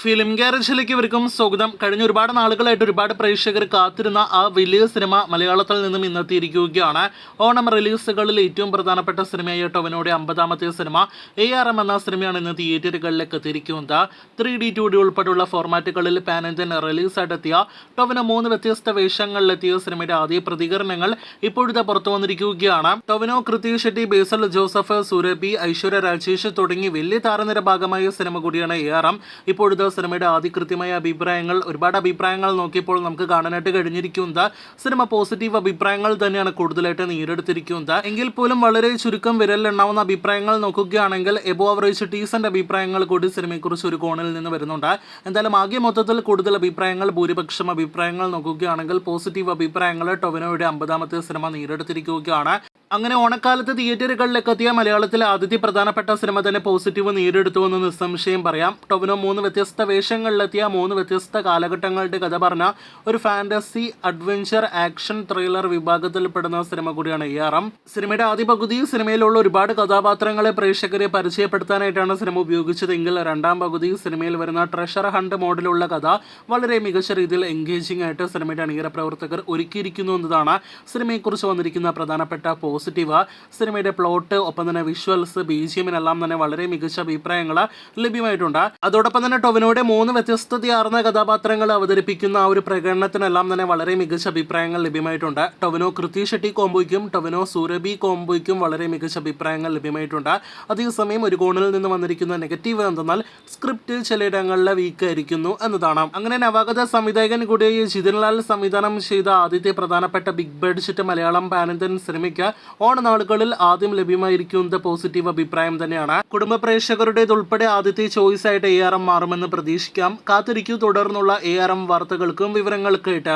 Film ഗ്യാരേജിലേക്ക് ഇവർക്കും സ്വാഗതം. കഴിഞ്ഞ ഒരുപാട് നാളുകളായിട്ട് ഒരുപാട് പ്രേക്ഷകർ കാത്തിരുന്ന ആ വലിയ സിനിമ മലയാളത്തിൽ നിന്നും ഇന്നെത്തിയിരിക്കുകയാണ്. ഓണം റിലീസുകളിൽ ഏറ്റവും പ്രധാനപ്പെട്ട സിനിമയായ ടൊവിനോയുടെ 50ാമത്തെ സിനിമ ARM എന്ന സിനിമയാണ് ഇന്ന് തിയേറ്ററുകളിലേക്ക് എത്തിയിരിക്കുന്നത്. 3D 2D ഉൾപ്പെടെയുള്ള ഫോർമാറ്റുകളിൽ പാൻ ഇന്ത്യൻ റിലീസായിട്ടെത്തിയ ടൊവിനോ 3 വ്യത്യസ്ത വേഷങ്ങളിലെത്തിയ സിനിമയുടെ ആദ്യ പ്രതികരണങ്ങൾ ഇപ്പോഴത്തെ പുറത്തു വന്നിരിക്കുകയാണ്. ടൊവിനോ, കൃതി ഷെട്ടി, ബേസൽ ജോസഫ്, സുരഭി, ഐശ്വര്യ രാജേഷ് തുടങ്ങി വലിയ താരനിര ഭാഗമായ സിനിമ കൂടിയാണ് ARM. ഇപ്പോഴത്തെ സിനിമയുടെ ആദ്യ കൃത്യമായ അഭിപ്രായങ്ങൾ, ഒരുപാട് അഭിപ്രായങ്ങൾ നോക്കിയപ്പോൾ നമുക്ക് കാണാനായിട്ട് കഴിഞ്ഞിരിക്കുന്നത് സിനിമ പോസിറ്റീവ് അഭിപ്രായങ്ങൾ തന്നെയാണ് കൂടുതലായിട്ട് നേരിടുത്തിരിക്കുന്നത്. എങ്കിൽ പോലും വളരെ ചുരുക്കം വിരലിലെണ്ണാവുന്ന അഭിപ്രായങ്ങൾ നോക്കുകയാണെങ്കിൽ എബോ അവറേജ് ഡീസന്റ് അഭിപ്രായങ്ങൾ കൂടി സിനിമയെക്കുറിച്ച് ഒരു കോണിൽ നിന്ന് വരുന്നുണ്ട്. എന്തായാലും ആകെ മൊത്തത്തിൽ കൂടുതൽ അഭിപ്രായങ്ങൾ, ഭൂരിപക്ഷം അഭിപ്രായങ്ങൾ നോക്കുകയാണെങ്കിൽ പോസിറ്റീവ് അഭിപ്രായങ്ങൾ ടൊവിനോയുടെ 50ാമത്തെ സിനിമ നേരിടുത്തിരിക്കുകയാണ്. അങ്ങനെ ഓണക്കാലത്ത് തിയേറ്ററുകളിലേക്ക് എത്തിയ മലയാളത്തിലെ ആദ്യത്തെ പ്രധാനപ്പെട്ട സിനിമ തന്നെ പോസിറ്റീവ് നേരിടുത്തുവെന്ന് നിസ്സംശയം പറയാം. ടൊവിനോ 3 വ്യത്യസ്ത വേഷങ്ങളിലെത്തിയ 3 വ്യത്യസ്ത കാലഘട്ടങ്ങളുടെ കഥ പറഞ്ഞ ഒരു ഫാന്റസി, അഡ്വഞ്ചർ, ആക്ഷൻ, ത്രില്ലർ വിഭാഗത്തിൽപ്പെടുന്ന സിനിമ കൂടിയാണ് ARM. സിനിമയുടെ ആദ്യ പകുതി സിനിമയിലുള്ള ഒരുപാട് കഥാപാത്രങ്ങളെ പ്രേക്ഷകരെ പരിചയപ്പെടുത്താനായിട്ടാണ് സിനിമ ഉപയോഗിച്ചതെങ്കിൽ രണ്ടാം പകുതി സിനിമയിൽ വരുന്ന ട്രഷർ ഹണ്ട് മോഡലുള്ള കഥ വളരെ മികച്ച രീതിയിൽ എൻഗേജിംഗ് ആയിട്ട് സിനിമയുടെ അണിയറ പ്രവർത്തകർ ഒരുക്കിയിരിക്കുന്നു എന്നതാണ് സിനിമയെക്കുറിച്ച് വന്നിരിക്കുന്ന പ്രധാനപ്പെട്ട പോസിറ്റീവ്. സിനിമയുടെ പ്ലോട്ട്, ഒപ്പം തന്നെ വിഷ്വൽസ്, BGMിനെല്ലാം തന്നെ വളരെ മികച്ച അഭിപ്രായങ്ങൾ ലഭ്യമായിട്ടുണ്ട്. അതോടൊപ്പം തന്നെ ടൊവിനോയുടെ 3 വ്യത്യസ്തതയാർന്ന കഥാപാത്രങ്ങൾ അവതരിപ്പിക്കുന്ന ആ ഒരു പ്രകടനത്തിനെല്ലാം തന്നെ വളരെ മികച്ച അഭിപ്രായങ്ങൾ ലഭ്യമായിട്ടുണ്ട്. ടൊവിനോ കൃതി ഷെട്ടി കോംബോയ്ക്കും ടൊവിനോ സുരഭി കോംബോയ്ക്കും വളരെ മികച്ച അഭിപ്രായങ്ങൾ ലഭ്യമായിട്ടുണ്ട്. അതേസമയം ഒരു കോണിൽ നിന്ന് വന്നിരിക്കുന്ന നെഗറ്റീവ് എന്തെന്നാൽ സ്ക്രിപ്റ്റ് ചിലയിടങ്ങളിൽ വീക്കായിരിക്കുന്നു എന്നതാണ്. അങ്ങനെ നവാഗത സംവിധായകൻ കൂടിയായ ജിതിൻലാൽ സംവിധാനം ചെയ്ത ആദ്യത്തെ പ്രധാനപ്പെട്ട big budget Malayalam pan Indian സിനിമയ്ക്ക് ഓണനാളുകളിൽ ആദ്യം ലഭ്യമായിരിക്കുന്നത് പോസിറ്റീവ് അഭിപ്രായം തന്നെയാണ്. കുടുംബ പ്രേക്ഷകരുടേതുൾപ്പെടെ ആദ്യത്തെ ചോയ്സ് ആയിട്ട് ARM മാറുമെന്ന് പ്രതീക്ഷിക്കാം. കാത്തിരിക്കൂ തുടർന്നുള്ള ARM വാർത്തകൾക്കും വിവരങ്ങൾക്കായിട്ട്.